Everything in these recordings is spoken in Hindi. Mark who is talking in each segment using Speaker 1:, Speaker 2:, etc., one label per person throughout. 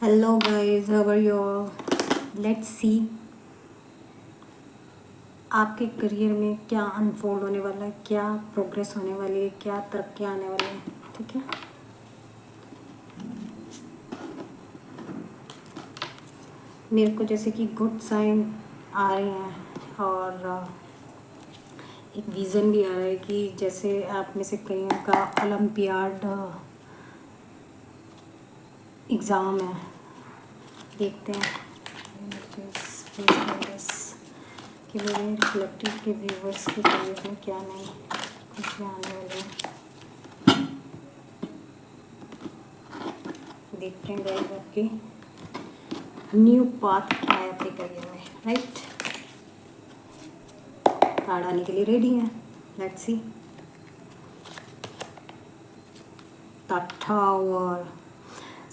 Speaker 1: Hello guys, how are you all? Let's see आपके करियर में क्या अनफोल्ड होने वाला है, क्या प्रोग्रेस होने वाली है, क्या तरक्कियाँ आने वाली हैं। ठीक है, मेरे को जैसे कि गुड साइन आ रहे हैं और एक विज़न भी आ रहा है कि जैसे आप में से कईयों का ओलंपियाड एग्ज़ाम है। देखते हैं कि मेरे रिफ्लेक्टिव के व्यूवर्स के करियर में क्या नहीं खुशियाँ आने वाली हैं। देखते हैं गाइस आपकी न्यू पाथ क्या है आपके करियर में। राइट, कार्ड आने के लिए रेडी हैं। Let's see the tower.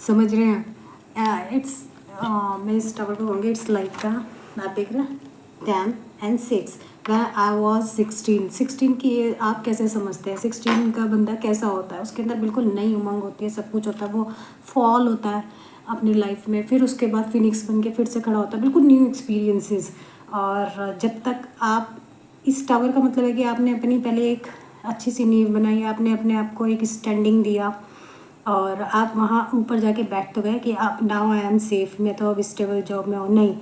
Speaker 1: समझ रहे हैं? इट्स मैं इस टावर पे होंगे। इट्स लाइक का आप देख रहे हैं 10 and 6 वह आई वॉज 16 की आप कैसे समझते हैं? 16 का बंदा कैसा होता है? उसके अंदर बिल्कुल नई उमंग होती है, सब कुछ होता है, वो फॉल होता है अपनी लाइफ में, फिर उसके बाद फिनिक्स बन के फिर से खड़ा होता है, बिल्कुल न्यू एक्सपीरियंसेस। और जब तक आप इस टावर का मतलब है कि आपने अपनी पहले एक अच्छी सी नींव बनाई, आपने अपने आप को एक स्टैंडिंग दिया और आप वहाँ ऊपर जाके बैठ तो गए कि आप नाउ आई एम सेफ, मैं तो अब स्टेबल जॉब में हूँ। नहीं,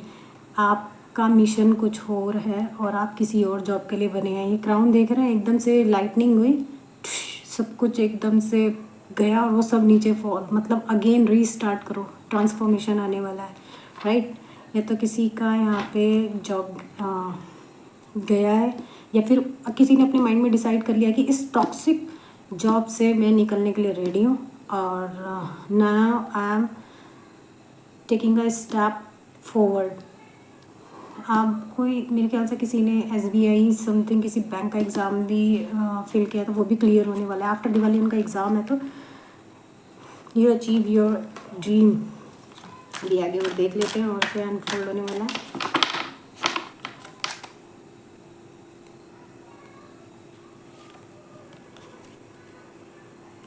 Speaker 1: आपका मिशन कुछ और है और आप किसी और जॉब के लिए बने हैं। ये क्राउन देख रहे हैं, एकदम से लाइटनिंग हुई, सब कुछ एकदम से गया और वो सब नीचे फॉल, मतलब अगेन रीस्टार्ट करो, ट्रांसफॉर्मेशन आने वाला है। राइट, या तो किसी का यहाँ पे जॉब गया है या फिर किसी ने अपने माइंड में डिसाइड कर लिया कि इस टॉक्सिक जॉब से मैं निकलने के लिए रेडी हूँ और now I am taking a step forward. आप कोई मेरे ख्याल से किसी ने SBI समथिंग किसी बैंक का एग्ज़ाम भी फिल किया तो वो भी क्लियर होने वाला है। आफ्टर दिवाली उनका एग्ज़ाम है, तो यू अचीव योर ड्रीम। भी आगे वो देख लेते हैं और क्या अनफोल्ड होने वाला है।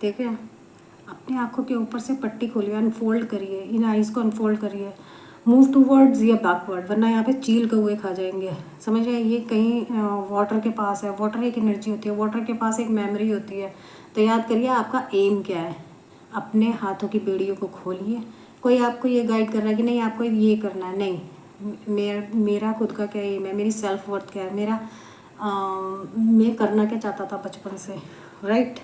Speaker 1: देखिए, अपनी आंखों के ऊपर से पट्टी खोलिए, अनफोल्ड करिए, इन आइज़ को अनफोल्ड करिए, मूव टूवर्ड्स या बैकवर्ड, वरना यहाँ पे चील कौए खा जाएंगे। समझ रहे हैं? ये कहीं वाटर के पास है, वाटर एक एनर्जी होती है, वाटर के पास एक मेमोरी होती है। तो याद करिए आपका एम क्या है। अपने हाथों की बेड़ियों को खोलिए। कोई आपको ये गाइड कर रहा है कि नहीं आपको ये करना है, नहीं, मेरा खुद का क्या एम है, मेरी सेल्फ वर्थ क्या है, मैं करना क्या चाहता था बचपन से। राइट,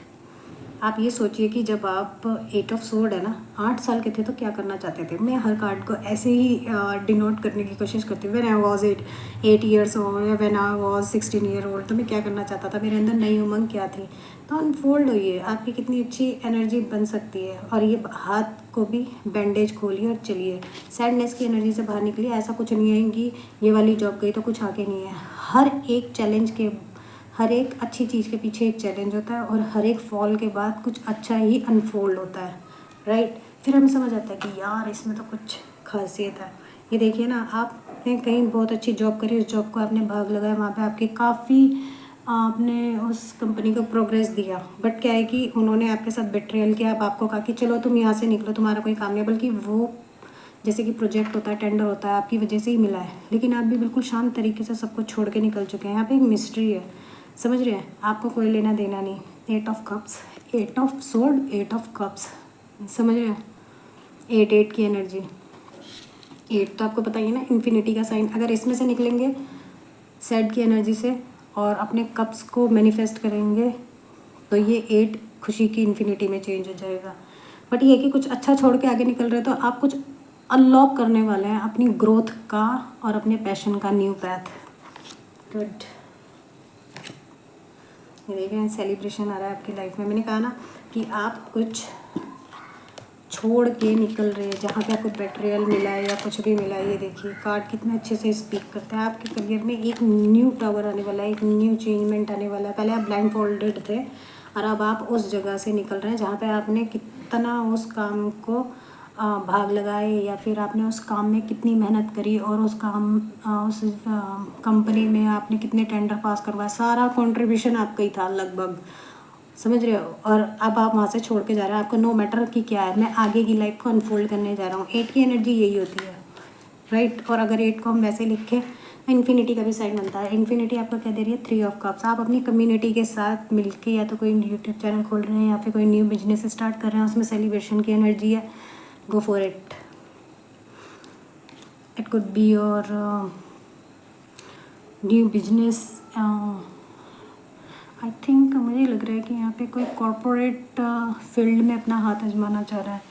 Speaker 1: आप ये सोचिए कि जब आप 8 ऑफ सोर्ड है ना, 8 साल के थे तो क्या करना चाहते थे? मैं हर कार्ड को ऐसे ही डिनोट करने की कोशिश करती हूँ। When I was 8 years old या when I was 16 year old, तो मैं क्या करना चाहता था, मेरे अंदर नई उमंग क्या थी। तो अनफोल्ड होइए, आपकी कितनी अच्छी एनर्जी बन सकती है। और ये हाथ को भी बैंडेज खोलिए और चलिए, सैडनेस की एनर्जी से बाहर निकलिए। ऐसा कुछ नहीं है कि ये वाली जॉब गई तो कुछ आगे नहीं है। हर एक अच्छी चीज़ के पीछे एक चैलेंज होता है और हर एक फॉल के बाद कुछ अच्छा ही अनफोल्ड होता है। राइट, फिर हमें समझ आता है कि यार इसमें तो कुछ खासियत है। ये देखिए ना, आपने कहीं बहुत अच्छी जॉब करी, उस जॉब को आपने भाग लगाया, वहाँ पे आपकी काफ़ी आपने उस कंपनी को प्रोग्रेस दिया, बट क्या है कि उन्होंने आपके साथ बेट्रेयल किया। अब आपको कहा कि चलो तुम यहाँ से निकलो, तुम्हारा कोई काम नहीं, बल्कि वो जैसे कि प्रोजेक्ट होता है, टेंडर होता है, आपकी वजह से ही मिला है, लेकिन आप भी बिल्कुल शांत तरीके से सब कुछ छोड़ के निकल चुके हैं। यहाँ पे एक मिस्ट्री है, समझ रहे हैं? आपको कोई लेना देना नहीं। 8 of cups, 8 of sword, 8 of cups, समझ रहे हैं? 8 की एनर्जी, 8 तो आपको पता ही है ना, इन्फिनिटी का साइन। अगर इसमें से निकलेंगे सेड की एनर्जी से और अपने कप्स को मैनिफेस्ट करेंगे तो ये 8 खुशी की इन्फिनिटी में चेंज हो जाएगा। बट ये कि कुछ अच्छा छोड़ के आगे निकल रहे, तो आप कुछ अनलॉक करने वाले हैं अपनी ग्रोथ का और अपने पैशन का न्यू पैथ। गुड, ये देख रहे हैं सेलिब्रेशन आ रहा है आपकी लाइफ में। मैंने कहा ना कि आप कुछ छोड़ के निकल रहे हैं, जहाँ पे आपको बेट्रियल मिला है या कुछ भी मिला है। ये देखिए कार्ड कितने अच्छे से स्पीक करते हैं। आपके करियर में एक न्यू टावर आने वाला है, एक न्यू चेंजमेंट आने वाला है। पहले आप ब्लाइंड फोल्डेड थे और अब आप उस जगह से निकल रहे हैं जहाँ पे आपने कितना उस काम को भाग लगाए या फिर आपने उस काम में कितनी मेहनत करी और उस कंपनी में आपने कितने टेंडर पास करवाए, सारा कंट्रीब्यूशन आपका ही था लगभग। समझ रहे हो। और अब आप वहाँ से छोड़ के जा रहे हो, आपको नो मैटर कि क्या है, मैं आगे की लाइफ को अनफोल्ड करने जा रहा हूँ। 8 की एनर्जी यही होती है, राइट। और अगर 8 को हम वैसे लिखें तो इन्फिनिटी का भी साइन बनता है। इन्फिनिटी आपको क्या दे रही है, 3 ऑफ कप्स। आप अपनी कम्युनिटी के साथ मिलके या तो कोई यूट्यूब चैनल खोल रहे हैं या फिर कोई न्यू बिजनेस स्टार्ट कर रहे हैं, उसमें सेलिब्रेशन की एनर्जी है, go for it. It could be your new business. I think मुझे लग रहा है कि यहाँ पे कोई कॉरपोरेट फील्ड में अपना हाथ आजमाना चाह रहा है,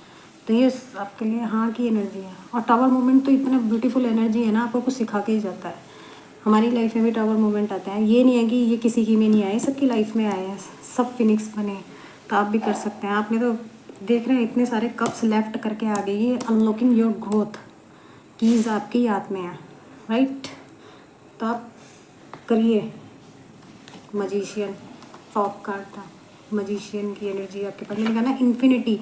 Speaker 1: तो ये आपके लिए हाँ की एनर्जी है। और टावर मोमेंट तो इतना ब्यूटीफुल एनर्जी है ना, आपको कुछ सिखा के ही जाता है। हमारी लाइफ में भी टावर मोमेंट आते हैं, ये नहीं है कि ये किसी की में नहीं आए, सबकी लाइफ में आए हैं, सब फिनिक्स बने, तो आप भी कर सकते हैं। आपने तो देख रहे हैं इतने सारे कप्स लेफ्ट करके आ गई, ये अनलॉकिंग योर ग्रोथ कीज़ आपके हाथ में है, राइट। तो आप करिए। मजिशियन फॉक कार्ड था, मजिशियन की एनर्जी आपके पास, मैंने कहा ना इन्फिनिटी,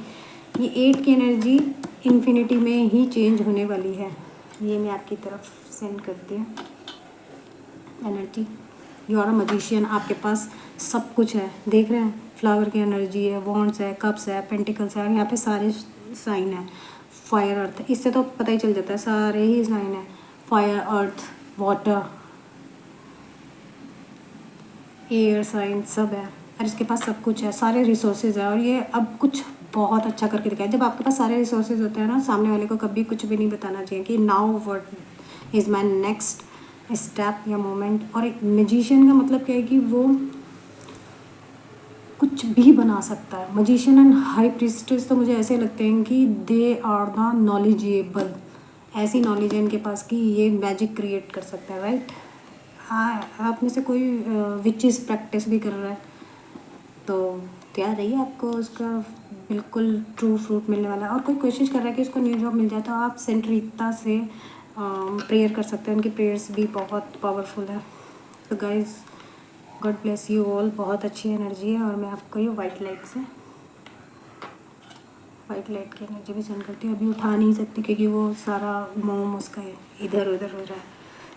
Speaker 1: ये 8 की एनर्जी इन्फिनिटी में ही चेंज होने वाली है। ये मैं आपकी तरफ सेंड करती हूँ energy. You are a magician, आपके पास सब कुछ है, देख रहे हैं, फ्लावर की एनर्जी है, वॉन्ड्स है, कप्स है, पेंटिकल्स है, यहाँ पे सारे साइन है, फायर अर्थ, इससे तो पता ही चल जाता है, सारे ही साइन है, fire earth water air sign सब है, और इसके पास सब कुछ है, सारे रिसोर्सेज है। और ये अब कुछ बहुत अच्छा करके दिखाया। जब आपके पास सारे रिसोर्सेज होते हैं ना, सामने वाले को कभी कुछ भी नहीं बताना चाहिए कि now what is my next step या मोमेंट। और एक मैजिशियन का मतलब क्या है कि वो कुछ भी बना सकता है। मजिशियन एंड हाई प्रीस्टेस तो मुझे ऐसे लगते हैं कि दे आर द नॉलेजेबल, ऐसी नॉलेज है इनके पास कि ये मैजिक क्रिएट कर सकता है, राइट। हाँ, आप में से कोई विचेस प्रैक्टिस भी कर रहा है तो तैयार रहिए, आपको उसका बिल्कुल ट्रू फ्रूट मिलने वाला है। और कोई कोशिश कर रहा है कि उसको न्यू जॉब मिल जाए, तो आप सेंट रीता से प्रेयर कर सकते हैं, उनकी प्रेयर्स भी बहुत पावरफुल है। तो guys God bless you all, बहुत अच्छी एनर्जी है। और मैं आपको ये वाइट लाइट की एनर्जी भी सेंड करती हूँ। अभी उठा नहीं सकती क्योंकि वो सारा मोम उसका इधर उधर हो रहा है।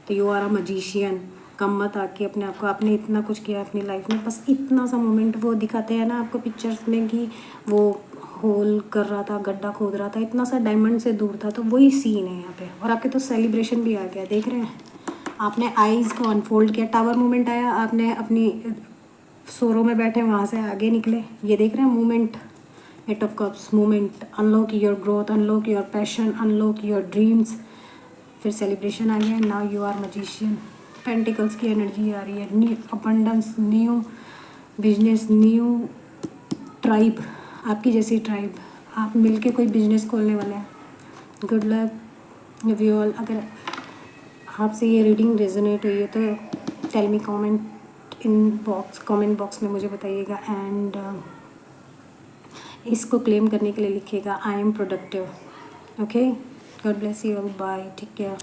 Speaker 1: तो यू आर अ मजिशियन, कम मत आके अपने आप को, आपने इतना कुछ किया अपनी लाइफ में, बस इतना सा मोमेंट वो दिखाते हैं ना आपको पिक्चर्स में कि वो होल कर रहा था, गड्ढा खोद रहा था, इतना सा डायमंड से दूर था, तो वही सीन है यहाँ पे। और आपके तो सेलिब्रेशन भी आ गया, देख रहे हैं, आपने आईज़ को अनफोल्ड किया, टावर मूवमेंट आया, आपने अपनी सोरो में बैठे वहाँ से आगे निकले, ये देख रहे हैं movement, 8 of cups movement, unlock your growth, unlock your passion, unlock your dreams, फिर सेलिब्रेशन आ गया, now you are magician. Pentacles की एनर्जी आ रही है, new abundance, new business, new tribe, आपकी जैसी ट्राइब, आप मिलके कोई बिजनेस खोलने वाले हैं। Good luck love you all. अगर आपसे ये रीडिंग रेजोनेट हुई है तो टेल मी कमेंट बॉक्स में मुझे बताइएगा। एंड इसको क्लेम करने के लिए लिखिएगा I am productive. Okay, God bless you all, bye, take care.